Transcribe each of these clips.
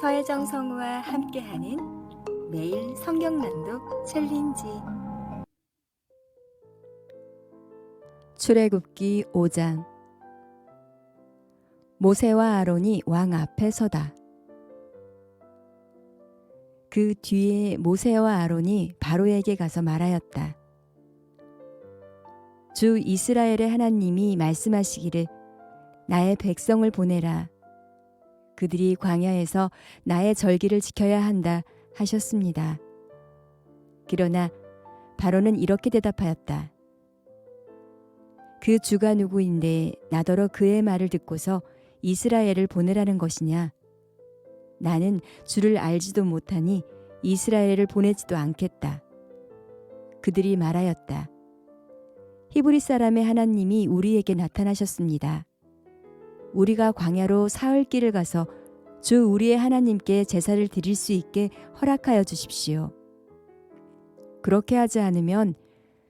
서혜정 성우와 함께하는 매일 성경 낭독 챌린지. 출애굽기 5장. 모세와 아론이 왕 앞에 서다. 그 뒤에 모세와 아론이 바로에게 가서 말하였다. 주 이스라엘의 하나님이 말씀하시기를 나의 백성을 보내라. 그들이 광야에서 나의 절기를 지켜야 한다 하셨습니다. 그러나 바로는 이렇게 대답하였다. 그 주가 누구인데 나더러 그의 말을 듣고서 이스라엘을 보내라는 것이냐? 나는 주를 알지도 못하니 이스라엘을 보내지도 않겠다. 그들이 말하였다. 히브리 사람의 하나님이 우리에게 나타나셨습니다. 우리가 광야로 사흘 길을 가서 주 우리의 하나님께 제사를 드릴 수 있게 허락하여 주십시오. 그렇게 하지 않으면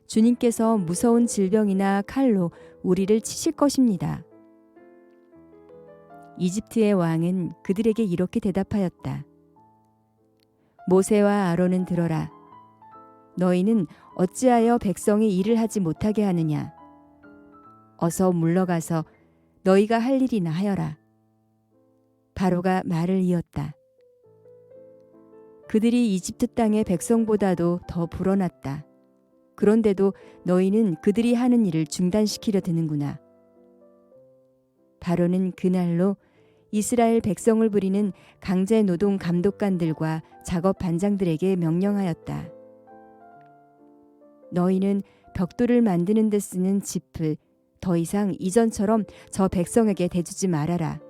주님께서 무서운 질병이나 칼로 우리를 치실 것입니다. 이집트의 왕은 그들에게 이렇게 대답하였다. 모세와 아론은 들어라. 너희는 어찌하여 백성이 일을 하지 못하게 하느냐? 어서 물러가서 너희가 할 일이나 하여라. 바로가 말을 이었다. 그들이 이집트 땅의 백성보다도 더 불어났다. 그런데도 너희는 그들이 하는 일을 중단시키려 드는구나. 바로는 그날로 이스라엘 백성을 부리는 강제 노동 감독관들과 작업 반장들에게 명령하였다. 너희는 벽돌을 만드는 데 쓰는 짚을 더 이상 이전처럼 저 백성에게 대주지 말아라.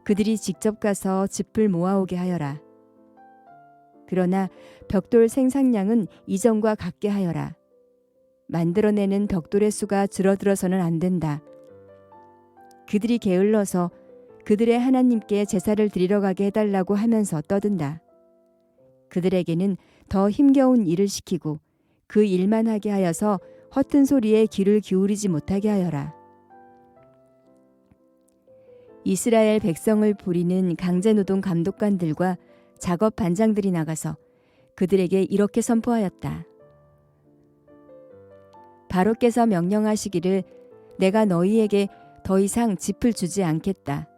그들이 직접 가서 짚을 모아오게 하여라. 그러나 벽돌 생산량은 이전과 같게 하여라. 만들어내는 벽돌의 수가 줄어들어서는 안 된다. 그들이 게을러서 그들의 하나님께 제사를 드리러 가게 해달라고 하면서 떠든다. 그들에게는 더 힘겨운 일을 시키고 그 일만 하게 하여서 허튼 소리에 귀를 기울이지 못하게 하여라. 이스라엘 백성을 부리는 강제노동 감독관들과 작업 반장들이 나가서 그들에게 이렇게 선포하였다. 바로께서 명령하시기를 내가 너희에게 더 이상 짚을 주지 않겠다.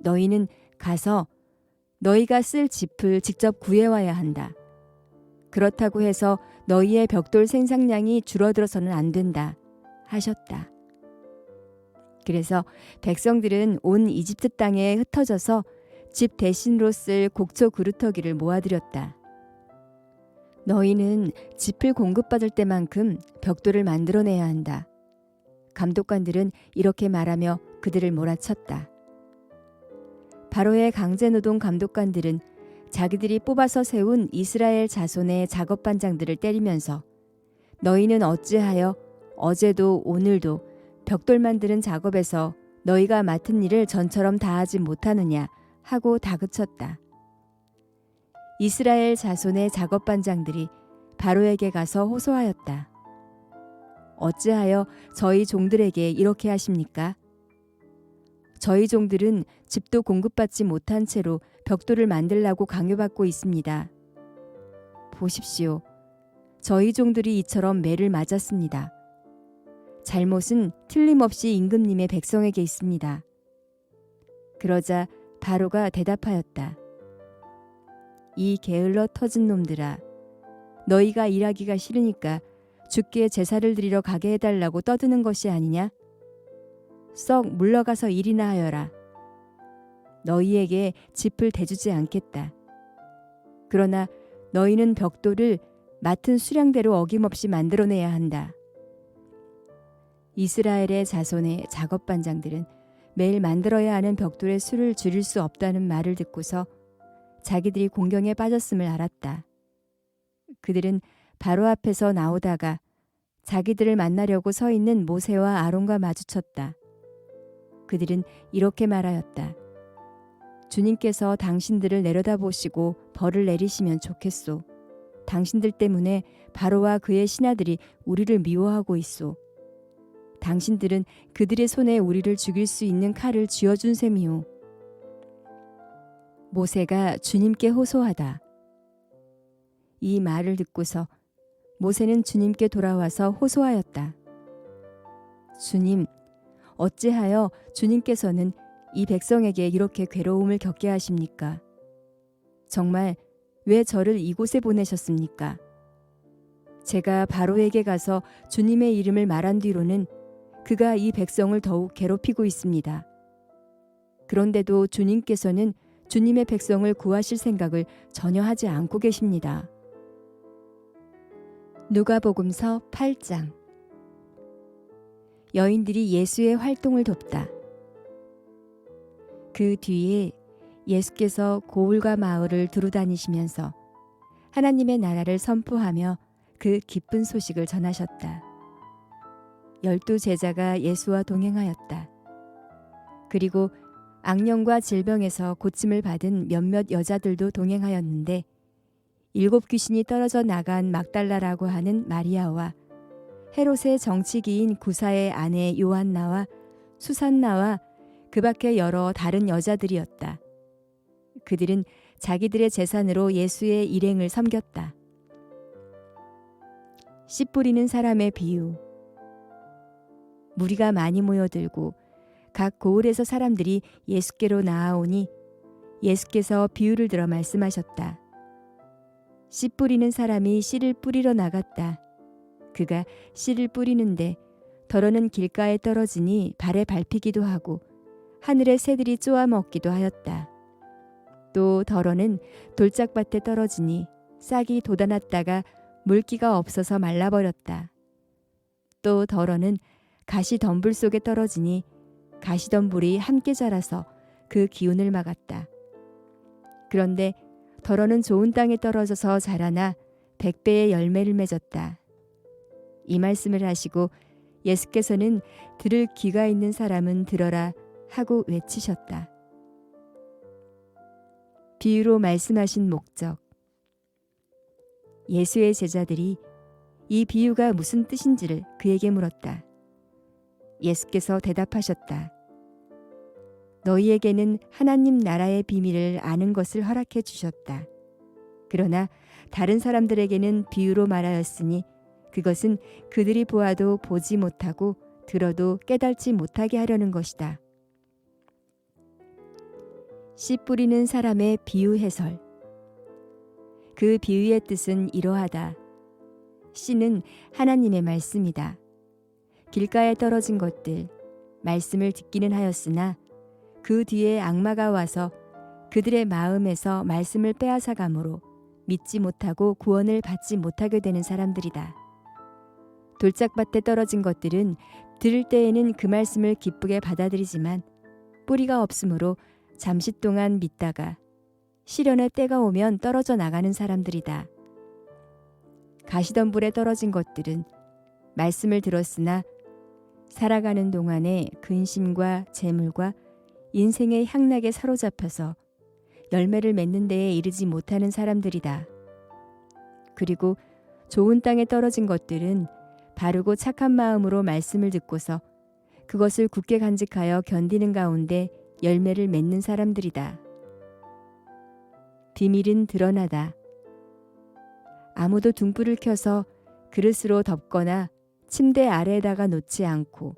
너희는 가서 너희가 쓸 짚을 직접 구해와야 한다. 그렇다고 해서 너희의 벽돌 생산량이 줄어들어서는 안 된다 하셨다. 그래서 백성들은 온 이집트 땅에 흩어져서 집 대신으로 쓸 곡초 그루터기를 모아들였다. 너희는 짚을 공급받을 때만큼 벽돌을 만들어내야 한다. 감독관들은 이렇게 말하며 그들을 몰아쳤다. 바로의 강제노동 감독관들은 자기들이 뽑아서 세운 이스라엘 자손의 작업 반장들을 때리면서 너희는 어찌하여 어제도 오늘도 벽돌 만드는 작업에서 너희가 맡은 일을 전처럼 다하지 못하느냐 하고 다그쳤다. 이스라엘 자손의 작업 반장들이 바로에게 가서 호소하였다. 어찌하여 저희 종들에게 이렇게 하십니까? 저희 종들은 집도 공급받지 못한 채로 벽돌을 만들라고 강요받고 있습니다. 보십시오. 저희 종들이 이처럼 매를 맞았습니다. 잘못은 틀림없이 임금님의 백성에게 있습니다. 그러자 바로가 대답하였다. 이 게을러 터진 놈들아, 너희가 일하기가 싫으니까 주께 제사를 드리러 가게 해달라고 떠드는 것이 아니냐? 썩 물러가서 일이나 하여라. 너희에게 짚을 대주지 않겠다. 그러나 너희는 벽돌을 맡은 수량대로 어김없이 만들어내야 한다. 이스라엘의 자손의 작업 반장들은 매일 만들어야 하는 벽돌의 수를 줄일 수 없다는 말을 듣고서 자기들이 공경에 빠졌음을 알았다. 그들은 바로 앞에서 나오다가 자기들을 만나려고 서 있는 모세와 아론과 마주쳤다. 그들은 이렇게 말하였다. 주님께서 당신들을 내려다보시고 벌을 내리시면 좋겠소. 당신들 때문에 바로와 그의 신하들이 우리를 미워하고 있소. 당신들은 그들의 손에 우리를 죽일 수 있는 칼을 쥐어준 셈이오. 모세가 주님께 호소하다. 이 말을 듣고서 모세는 주님께 돌아와서 호소하였다. 주님, 어찌하여 주님께서는 이 백성에게 이렇게 괴로움을 겪게 하십니까? 정말 왜 저를 이곳에 보내셨습니까? 제가 바로에게 가서 주님의 이름을 말한 뒤로는 그가 이 백성을 더욱 괴롭히고 있습니다. 그런데도 주님께서는 주님의 백성을 구하실 생각을 전혀 하지 않고 계십니다. 누가복음서 8장. 여인들이 예수의 활동을 돕다. 그 뒤에 예수께서 고을과 마을을 두루다니시면서 하나님의 나라를 선포하며 그 기쁜 소식을 전하셨다. 12 제자가 예수와 동행하였다. 그리고 악령과 질병에서 고침을 받은 몇몇 여자들도 동행하였는데 7 귀신이 떨어져 나간 막달라라고 하는 마리아와 헤롯의 정치기인 구사의 아내 요한나와 수산나와 그 밖에 여러 다른 여자들이었다. 그들은 자기들의 재산으로 예수의 일행을 섬겼다. 씨 뿌리는 사람의 비유. 무리가 많이 모여들고 각 고을에서 사람들이 예수께로 나아오니 예수께서 비유를 들어 말씀하셨다. 씨 뿌리는 사람이 씨를 뿌리러 나갔다. 그가 씨를 뿌리는데 덜어는 길가에 떨어지니 발에 밟히기도 하고 하늘의 새들이 쪼아 먹기도 하였다. 또 덜어는 돌짝밭에 떨어지니 싹이 돋아났다가 물기가 없어서 말라버렸다. 또 덜어는 가시덤불 속에 떨어지니 가시덤불이 함께 자라서 그 기운을 막았다. 그런데 덜어는 좋은 땅에 떨어져서 자라나 100배의 열매를 맺었다. 이 말씀을 하시고 예수께서는 들을 귀가 있는 사람은 들어라 하고 외치셨다. 비유로 말씀하신 목적. 예수의 제자들이 이 비유가 무슨 뜻인지를 그에게 물었다. 예수께서 대답하셨다. 너희에게는 하나님 나라의 비밀을 아는 것을 허락해 주셨다. 그러나 다른 사람들에게는 비유로 말하였으니 그것은 그들이 보아도 보지 못하고 들어도 깨달지 못하게 하려는 것이다. 씨 뿌리는 사람의 비유 해설. 그 비유의 뜻은 이러하다. 씨는 하나님의 말씀이다. 길가에 떨어진 것들, 말씀을 듣기는 하였으나 그 뒤에 악마가 와서 그들의 마음에서 말씀을 빼앗아가므로 믿지 못하고 구원을 받지 못하게 되는 사람들이다. 돌짝밭에 떨어진 것들은 들을 때에는 그 말씀을 기쁘게 받아들이지만 뿌리가 없으므로 잠시 동안 믿다가 시련의 때가 오면 떨어져 나가는 사람들이다. 가시덤불에 떨어진 것들은 말씀을 들었으나 살아가는 동안에 근심과 재물과 인생의 향락에 사로잡혀서 열매를 맺는 데에 이르지 못하는 사람들이다. 그리고 좋은 땅에 떨어진 것들은 바르고 착한 마음으로 말씀을 듣고서 그것을 굳게 간직하여 견디는 가운데 열매를 맺는 사람들이다. 비밀은 드러나다. 아무도 등불을 켜서 그릇으로 덮거나 침대 아래에다가 놓지 않고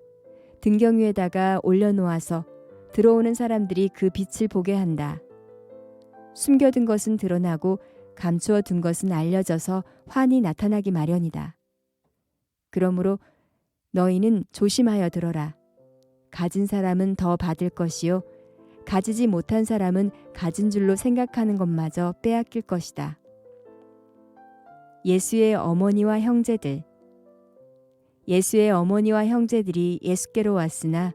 등경 위에다가 올려놓아서 들어오는 사람들이 그 빛을 보게 한다. 숨겨둔 것은 드러나고 감추어 둔 것은 알려져서 환히 나타나기 마련이다. 그러므로 너희는 조심하여 들어라. 가진 사람은 더 받을 것이요 가지지 못한 사람은 가진 줄로 생각하는 것마저 빼앗길 것이다. 예수의 어머니와 형제들. 예수의 어머니와 형제들이 예수께로 왔으나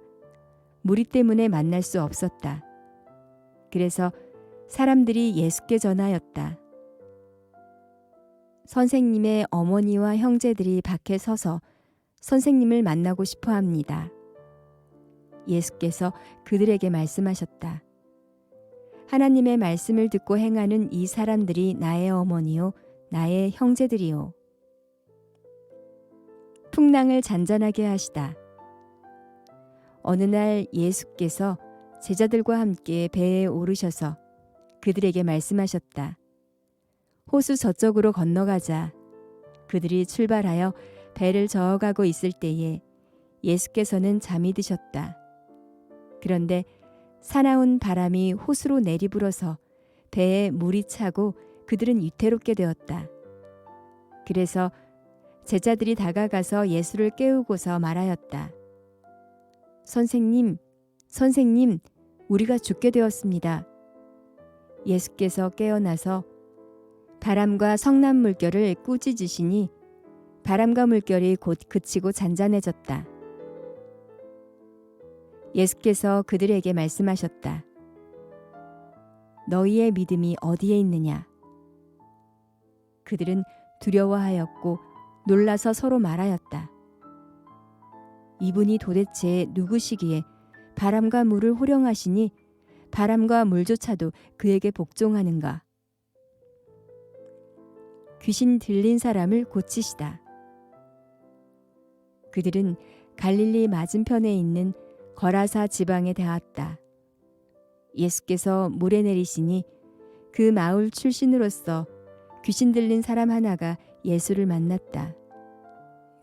무리 때문에 만날 수 없었다. 그래서 사람들이 예수께 전하였다. 선생님의 어머니와 형제들이 밖에 서서 선생님을 만나고 싶어 합니다. 예수께서 그들에게 말씀하셨다. 하나님의 말씀을 듣고 행하는 이 사람들이 나의 어머니요 나의 형제들이요. 풍랑을 잔잔하게 하시다. 어느 날 예수께서 제자들과 함께 배에 오르셔서 그들에게 말씀하셨다. 호수 저쪽으로 건너가자. 그들이 출발하여 배를 저어가고 있을 때에 예수께서는 잠이 드셨다. 그런데 사나운 바람이 호수로 내리불어서 배에 물이 차고 그들은 위태롭게 되었다. 그래서 제자들이 다가가서 예수를 깨우고서 말하였다. 선생님, 선생님, 우리가 죽게 되었습니다. 예수께서 깨어나서 바람과 성난 물결을 꾸짖으시니 바람과 물결이 곧 그치고 잔잔해졌다. 예수께서 그들에게 말씀하셨다. 너희의 믿음이 어디에 있느냐? 그들은 두려워하였고 놀라서 서로 말하였다. 이분이 도대체 누구시기에 바람과 물을 호령하시니 바람과 물조차도 그에게 복종하는가? 귀신 들린 사람을 고치시다. 그들은 갈릴리 맞은편에 있는 거라사 지방에 닿았다. 예수께서 물에 내리시니 그 마을 출신으로서 귀신 들린 사람 하나가 예수를 만났다.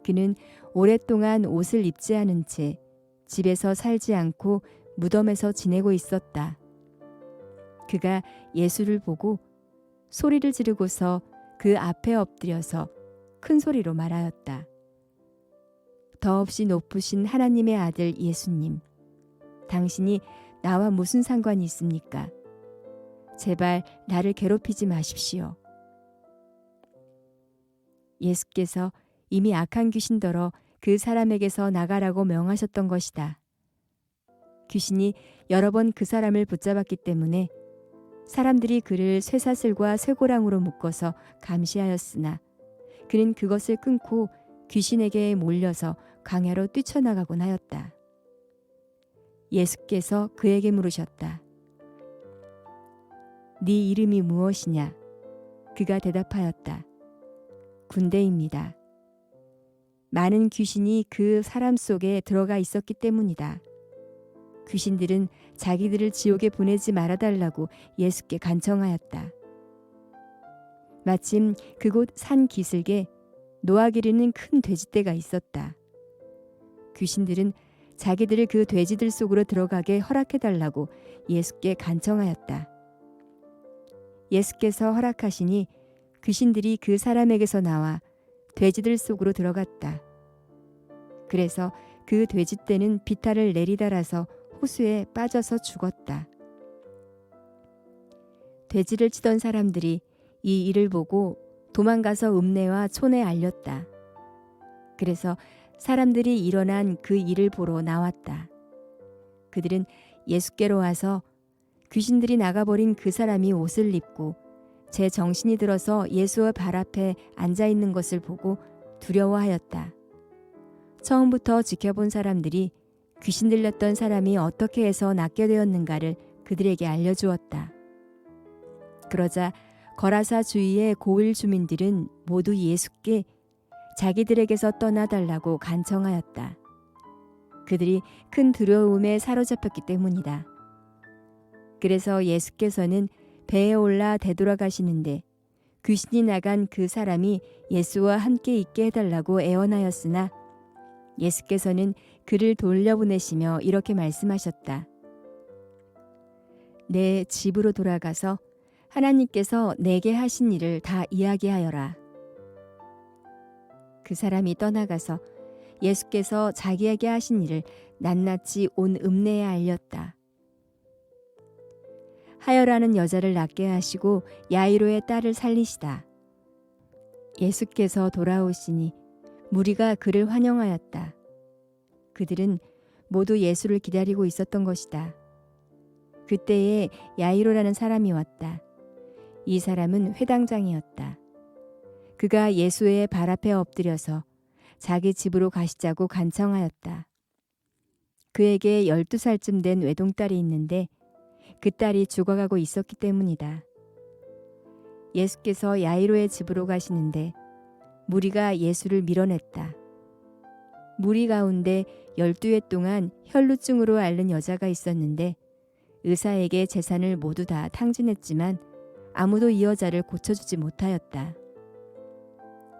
그는 오랫동안 옷을 입지 않은 채 집에서 살지 않고 무덤에서 지내고 있었다. 그가 예수를 보고 소리를 지르고서 그 앞에 엎드려서 큰 소리로 말하였다. 더없이 높으신 하나님의 아들 예수님, 당신이 나와 무슨 상관이 있습니까? 제발 나를 괴롭히지 마십시오. 예수께서 이미 악한 귀신더러 그 사람에게서 나가라고 명하셨던 것이다. 귀신이 여러 번 그 사람을 붙잡았기 때문에 사람들이 그를 쇠사슬과 쇠고랑으로 묶어서 감시하였으나 그는 그것을 끊고 귀신에게 몰려서 광야로 뛰쳐나가곤 하였다. 예수께서 그에게 물으셨다. 네 이름이 무엇이냐? 그가 대답하였다. 군대입니다. 많은 귀신이 그 사람 속에 들어가 있었기 때문이다. 귀신들은 자기들을 지옥에 보내지 말아달라고 예수께 간청하였다. 마침 그곳 산 기슭에 노아 기르는 큰 돼지떼가 있었다. 귀신들은 자기들을 그 돼지들 속으로 들어가게 허락해달라고 예수께 간청하였다. 예수께서 허락하시니 귀신들이 그 사람에게서 나와 돼지들 속으로 들어갔다. 그래서 그 돼지떼는 비탈을 내리달아서 호수에 빠져서 죽었다. 돼지를 치던 사람들이 이 일을 보고 도망가서 읍내와 촌에 알렸다. 그래서 사람들이 일어난 그 일을 보러 나왔다. 그들은 예수께로 와서 귀신들이 나가버린 그 사람이 옷을 입고 제 정신이 들어서 예수의 발 앞에 앉아 있는 것을 보고 두려워하였다. 처음부터 지켜본 사람들이 귀신 들렸던 사람이 어떻게 해서 낫게 되었는가를 그들에게 알려주었다. 그러자 거라사 주위의 고을 주민들은 모두 예수께 자기들에게서 떠나달라고 간청하였다. 그들이 큰 두려움에 사로잡혔기 때문이다. 그래서 예수께서는 배에 올라 되돌아가시는데 귀신이 나간 그 사람이 예수와 함께 있게 해달라고 애원하였으나 예수께서는 그를 돌려보내시며 이렇게 말씀하셨다. 내 집으로 돌아가서 하나님께서 내게 하신 일을 다 이야기하여라. 그 사람이 떠나가서 예수께서 자기에게 하신 일을 낱낱이 온 읍내에 알렸다. 하여라는 여자를 낫게 하시고 야이로의 딸을 살리시다. 예수께서 돌아오시니 무리가 그를 환영하였다. 그들은 모두 예수를 기다리고 있었던 것이다. 그때에 야이로라는 사람이 왔다. 이 사람은 회당장이었다. 그가 예수의 발 앞에 엎드려서 자기 집으로 가시자고 간청하였다. 그에게 12살쯤 된 외동딸이 있는데 그 딸이 죽어가고 있었기 때문이다. 예수께서 야이로의 집으로 가시는데 무리가 예수를 밀어냈다. 무리 가운데 12해 동안 혈루증으로 앓는 여자가 있었는데 의사에게 재산을 모두 다 탕진했지만 아무도 이 여자를 고쳐주지 못하였다.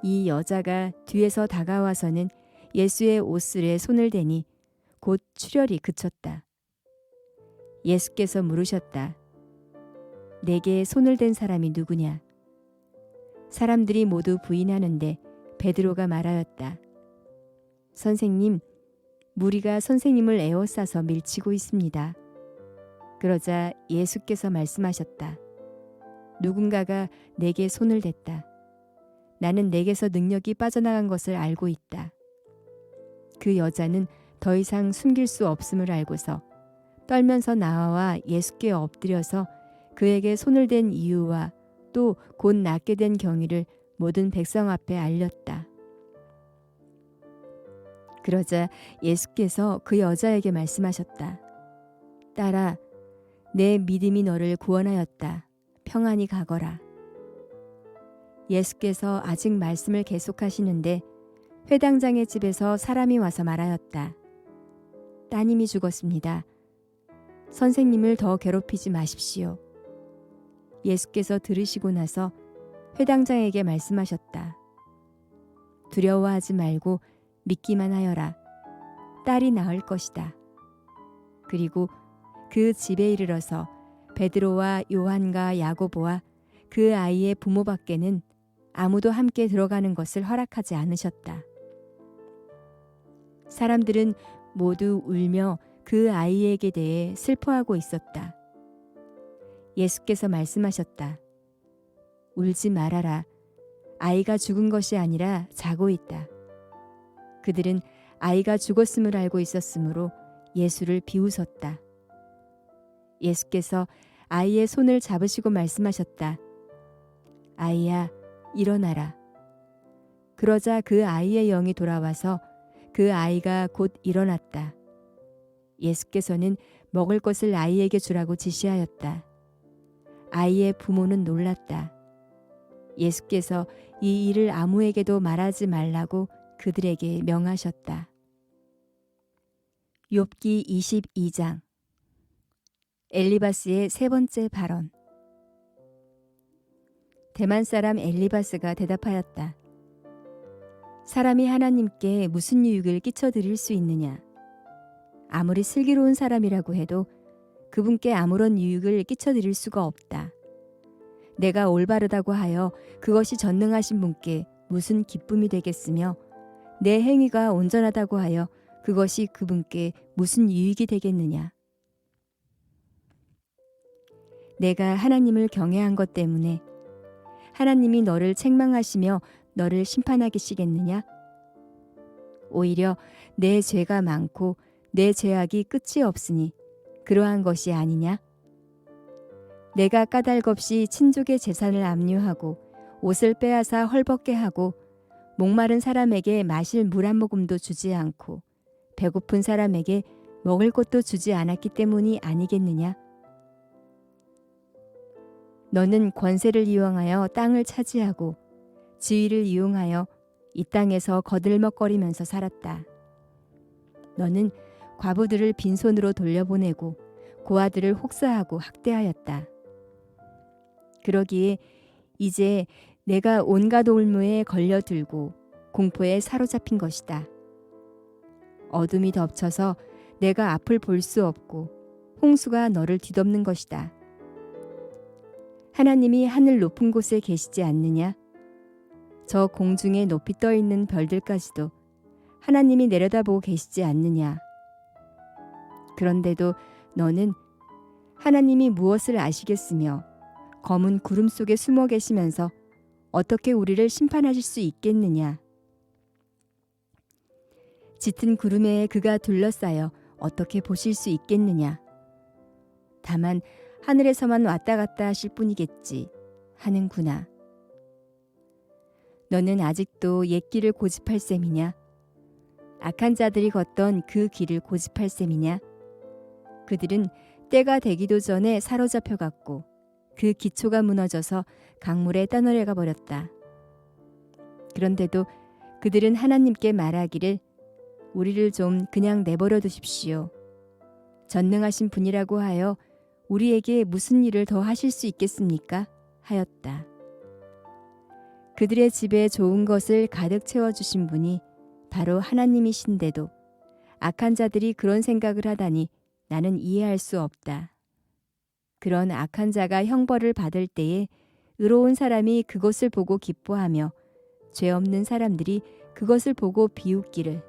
이 여자가 뒤에서 다가와서는 예수의 옷슬에 손을 대니 곧 출혈이 그쳤다. 예수께서 물으셨다. 내게 손을 댄 사람이 누구냐? 사람들이 모두 부인하는데 베드로가 말하였다. 선생님, 무리가 선생님을 에워싸서 밀치고 있습니다. 그러자 예수께서 말씀하셨다. 누군가가 내게 손을 댔다. 나는 내게서 능력이 빠져나간 것을 알고 있다. 그 여자는 더 이상 숨길 수 없음을 알고서 떨면서 나와 예수께 엎드려서 그에게 손을 댄 이유와 또 곧 낫게 된 경위를 모든 백성 앞에 알렸다. 그러자 예수께서 그 여자에게 말씀하셨다. 딸아, 내 믿음이 너를 구원하였다. 평안히 가거라. 예수께서 아직 말씀을 계속하시는데 회당장의 집에서 사람이 와서 말하였다. 따님이 죽었습니다. 선생님을 더 괴롭히지 마십시오. 예수께서 들으시고 나서 회당장에게 말씀하셨다. 두려워하지 말고 믿기만 하여라. 딸이 나을 것이다. 그리고 그 집에 이르러서 베드로와 요한과 야고보와 그 아이의 부모밖에는 아무도 함께 들어가는 것을 허락하지 않으셨다. 사람들은 모두 울며 그 아이에게 대해 슬퍼하고 있었다. 예수께서 말씀하셨다. 울지 말아라. 아이가 죽은 것이 아니라 자고 있다. 그들은 아이가 죽었음을 알고 있었으므로 예수를 비웃었다. 예수께서 아이의 손을 잡으시고 말씀하셨다. 아이야, 일어나라. 그러자 그 아이의 영이 돌아와서 그 아이가 곧 일어났다. 예수께서는 먹을 것을 아이에게 주라고 지시하였다. 아이의 부모는 놀랐다. 예수께서 이 일을 아무에게도 말하지 말라고 그들에게 명하셨다. 욥기 22장. 엘리바스의 세 번째 발언. 대만 사람 엘리바스가 대답하였다. 사람이 하나님께 무슨 유익을 끼쳐드릴 수 있느냐? 아무리 슬기로운 사람이라고 해도 그분께 아무런 유익을 끼쳐드릴 수가 없다. 내가 올바르다고 하여 그것이 전능하신 분께 무슨 기쁨이 되겠으며 내 행위가 온전하다고 하여 그것이 그분께 무슨 유익이 되겠느냐? 내가 하나님을 경외한 것 때문에 하나님이 너를 책망하시며 너를 심판하시겠느냐? 오히려 내 죄가 많고 내 죄악이 끝이 없으니 그러한 것이 아니냐? 내가 까닭없이 친족의 재산을 압류하고 옷을 빼앗아 헐벗게 하고 목마른 사람에게 마실 물 한 모금도 주지 않고 배고픈 사람에게 먹을 것도 주지 않았기 때문이 아니겠느냐? 너는 권세를 이용하여 땅을 차지하고 지위를 이용하여 이 땅에서 거들먹거리면서 살았다. 너는 과부들을 빈손으로 돌려보내고 고아들을 혹사하고 학대하였다. 그러기에 이제 내가 온갖 올무에 걸려들고 공포에 사로잡힌 것이다. 어둠이 덮쳐서 내가 앞을 볼 수 없고 홍수가 너를 뒤덮는 것이다. 하나님이 하늘 높은 곳에 계시지 않느냐? 저 공중에 높이 떠 있는 별들까지도 하나님이 내려다보고 계시지 않느냐? 그런데도 너는 하나님이 무엇을 아시겠으며 검은 구름 속에 숨어 계시면서 어떻게 우리를 심판하실 수 있겠느냐? 짙은 구름에 그가 둘러싸여 어떻게 보실 수 있겠느냐? 다만 하늘에서만 왔다 갔다 하실 뿐이겠지 하는구나. 너는 아직도 옛 길을 고집할 셈이냐? 악한 자들이 걷던 그 길을 고집할 셈이냐? 그들은 때가 되기도 전에 사로잡혀 갔고 그 기초가 무너져서 강물에 떠내려가 버렸다. 그런데도 그들은 하나님께 말하기를 우리를 좀 그냥 내버려 두십시오. 전능하신 분이라고 하여 우리에게 무슨 일을 더 하실 수 있겠습니까? 하였다. 그들의 집에 좋은 것을 가득 채워주신 분이 바로 하나님이신데도 악한 자들이 그런 생각을 하다니 나는 이해할 수 없다. 그런 악한 자가 형벌을 받을 때에 의로운 사람이 그것을 보고 기뻐하며 죄 없는 사람들이 그것을 보고 비웃기를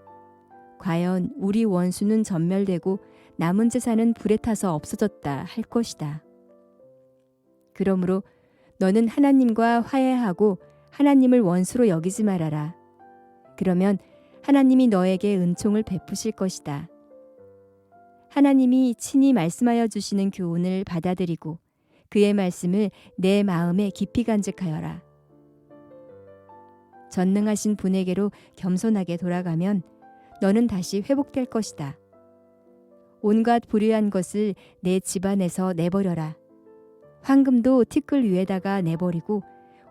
과연 우리 원수는 전멸되고 남은 재산은 불에 타서 없어졌다 할 것이다. 그러므로 너는 하나님과 화해하고 하나님을 원수로 여기지 말아라. 그러면 하나님이 너에게 은총을 베푸실 것이다. 하나님이 친히 말씀하여 주시는 교훈을 받아들이고 그의 말씀을 내 마음에 깊이 간직하여라. 전능하신 분에게로 겸손하게 돌아가면 너는 다시 회복될 것이다. 온갖 불의한 것을 내 집안에서 내버려라. 황금도 티끌 위에다가 내버리고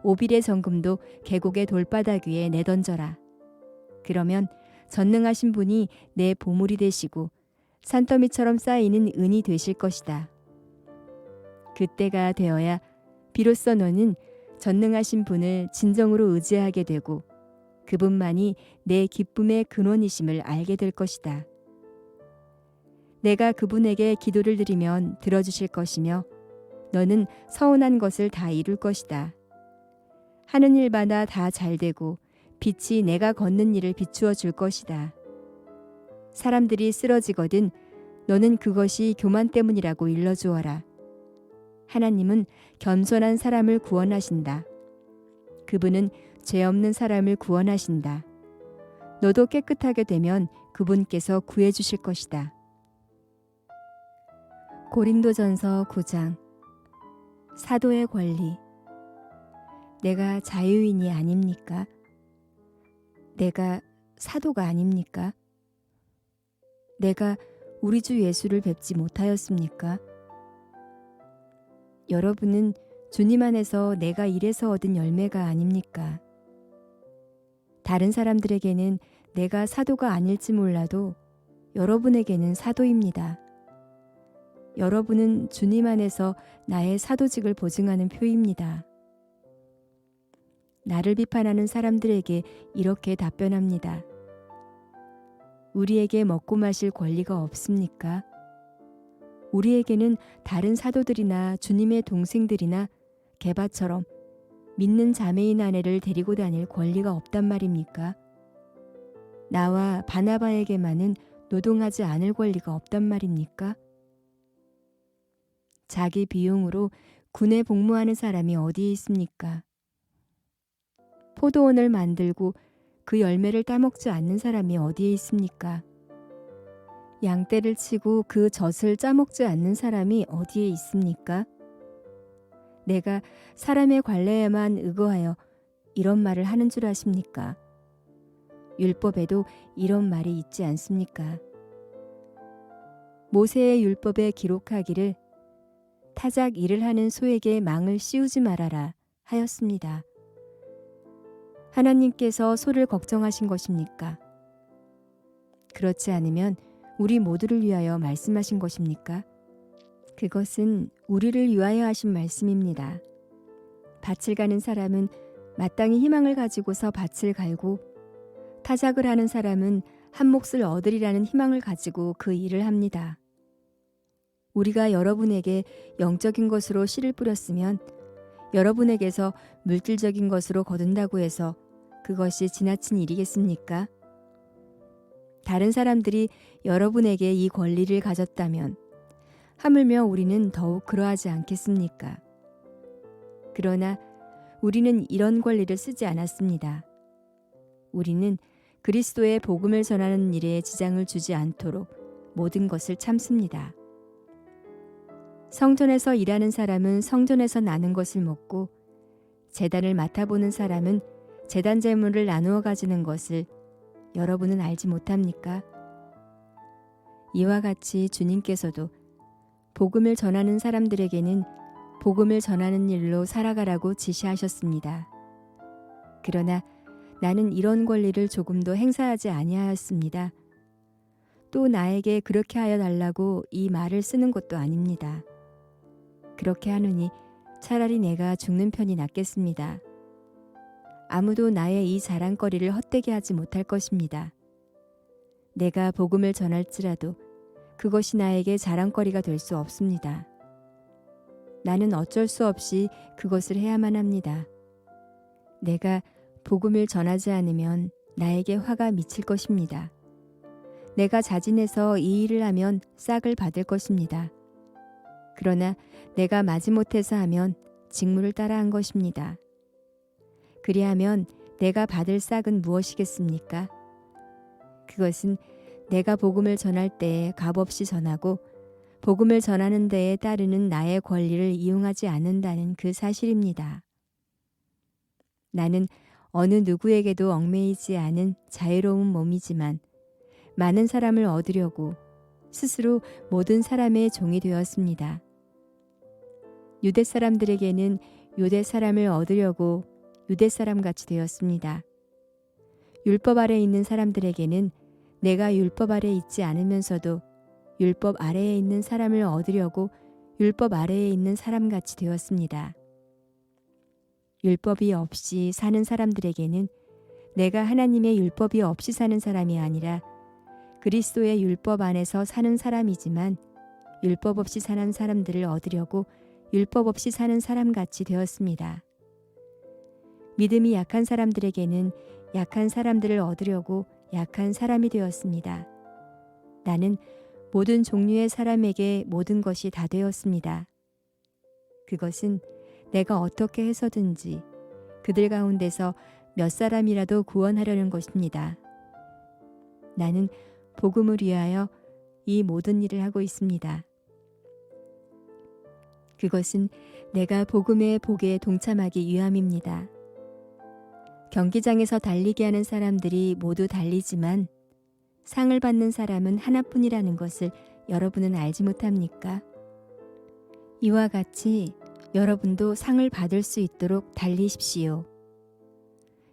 오빌의 정금도 계곡의 돌바닥 위에 내던져라. 그러면 전능하신 분이 내 보물이 되시고 산더미처럼 쌓이는 은이 되실 것이다. 그때가 되어야 비로소 너는 전능하신 분을 진정으로 의지하게 되고 그분만이 내 기쁨의 근원이심을 알게 될 것이다. 내가 그분에게 기도를 드리면 들어주실 것이며 너는 서운한 것을 다 이룰 것이다. 하는 일마다 다 잘되고 빛이 내가 걷는 일을 비추어 줄 것이다. 사람들이 쓰러지거든 너는 그것이 교만 때문이라고 일러주어라. 하나님은 겸손한 사람을 구원하신다. 그분은 죄 없는 사람을 구원하신다. 너도 깨끗하게 되면 그분께서 구해 주실 것이다. 고린도전서 9장. 사도의 권리. 내가 자유인이 아닙니까? 내가 사도가 아닙니까? 내가 우리 주 예수를 뵙지 못하였습니까? 여러분은 주님 안에서 내가 일해서 얻은 열매가 아닙니까? 다른 사람들에게는 내가 사도가 아닐지 몰라도 여러분에게는 사도입니다. 여러분은 주님 안에서 나의 사도직을 보증하는 표입니다. 나를 비판하는 사람들에게 이렇게 답변합니다. 우리에게 먹고 마실 권리가 없습니까? 우리에게는 다른 사도들이나 주님의 동생들이나 게바처럼 믿는 자매인 아내를 데리고 다닐 권리가 없단 말입니까? 나와 바나바에게만은 노동하지 않을 권리가 없단 말입니까? 자기 비용으로 군에 복무하는 사람이 어디에 있습니까? 포도원을 만들고 그 열매를 따먹지 않는 사람이 어디에 있습니까? 양떼를 치고 그 젖을 짜먹지 않는 사람이 어디에 있습니까? 내가 사람의 관례에만 의거하여 이런 말을 하는 줄 아십니까? 율법에도 이런 말이 있지 않습니까? 모세의 율법에 기록하기를 타작 일을 하는 소에게 망을 씌우지 말아라 하였습니다. 하나님께서 소를 걱정하신 것입니까? 그렇지 않으면 우리 모두를 위하여 말씀하신 것입니까? 그것은 우리를 위하여 하신 말씀입니다. 밭을 가는 사람은 마땅히 희망을 가지고서 밭을 갈고 타작을 하는 사람은 한 몫을 얻으리라는 희망을 가지고 그 일을 합니다. 우리가 여러분에게 영적인 것으로 씨를 뿌렸으면 여러분에게서 물질적인 것으로 거둔다고 해서 그것이 지나친 일이겠습니까? 다른 사람들이 여러분에게 이 권리를 가졌다면 하물며 우리는 더욱 그러하지 않겠습니까? 그러나 우리는 이런 권리를 쓰지 않았습니다. 우리는 그리스도의 복음을 전하는 일에 지장을 주지 않도록 모든 것을 참습니다. 성전에서 일하는 사람은 성전에서 나는 것을 먹고 제단을 맡아보는 사람은 제단 제물을 나누어 가지는 것을 여러분은 알지 못합니까? 이와 같이 주님께서도 복음을 전하는 사람들에게는 복음을 전하는 일로 살아가라고 지시하셨습니다. 그러나 나는 이런 권리를 조금도 행사하지 아니하였습니다. 또 나에게 그렇게 하여 달라고 이 말을 쓰는 것도 아닙니다. 그렇게 하느니 차라리 내가 죽는 편이 낫겠습니다. 아무도 나의 이 자랑거리를 헛되게 하지 못할 것입니다. 내가 복음을 전할지라도 그것이 나에게 자랑거리가 될 수 없습니다. 나는 어쩔 수 없이 그것을 해야만 합니다. 내가 복음을 전하지 않으면 나에게 화가 미칠 것입니다. 내가 자진해서 이 일을 하면 싹을 받을 것입니다. 그러나 내가 마지못해서 하면 직무를 따라한 것입니다. 그리하면 내가 받을 싹은 무엇이겠습니까? 그것은 내가 복음을 전할 때에 값없이 전하고 복음을 전하는 데에 따르는 나의 권리를 이용하지 않는다는 그 사실입니다. 나는 어느 누구에게도 얽매이지 않은 자유로운 몸이지만 많은 사람을 얻으려고 스스로 모든 사람의 종이 되었습니다. 유대 사람들에게는 유대 사람을 얻으려고 유대 사람같이 되었습니다. 율법 아래 있는 사람들에게는 내가 율법 아래 있지 않으면서도 율법 아래에 있는 사람을 얻으려고 율법 아래에 있는 사람같이 되었습니다. 율법이 없이 사는 사람들에게는 내가 하나님의 율법이 없이 사는 사람이 아니라 그리스도의 율법 안에서 사는 사람이지만 율법 없이 사는 사람들을 얻으려고 율법 없이 사는 사람같이 되었습니다. 믿음이 약한 사람들에게는 약한 사람들을 얻으려고 약한 사람이 되었습니다. 나는 모든 종류의 사람에게 모든 것이 다 되었습니다. 그것은 내가 어떻게 해서든지 그들 가운데서 몇 사람이라도 구원하려는 것입니다. 나는 복음을 위하여 이 모든 일을 하고 있습니다. 그것은 내가 복음의 복에 동참하기 위함입니다. 경기장에서 달리게 하는 사람들이 모두 달리지만 상을 받는 사람은 하나뿐이라는 것을 여러분은 알지 못합니까? 이와 같이 여러분도 상을 받을 수 있도록 달리십시오.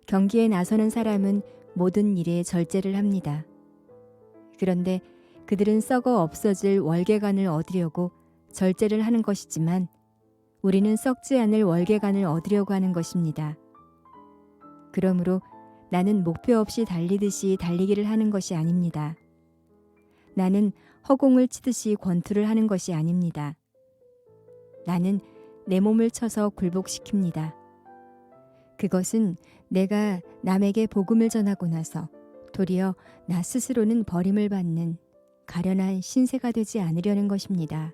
경기에 나서는 사람은 모든 일에 절제를 합니다. 그런데 그들은 썩어 없어질 월계관을 얻으려고 절제를 하는 것이지만 우리는 썩지 않을 월계관을 얻으려고 하는 것입니다. 그러므로 나는 목표 없이 달리듯이 달리기를 하는 것이 아닙니다. 나는 허공을 치듯이 권투를 하는 것이 아닙니다. 나는 내 몸을 쳐서 굴복시킵니다. 그것은 내가 남에게 복음을 전하고 나서 도리어 나 스스로는 버림을 받는 가련한 신세가 되지 않으려는 것입니다.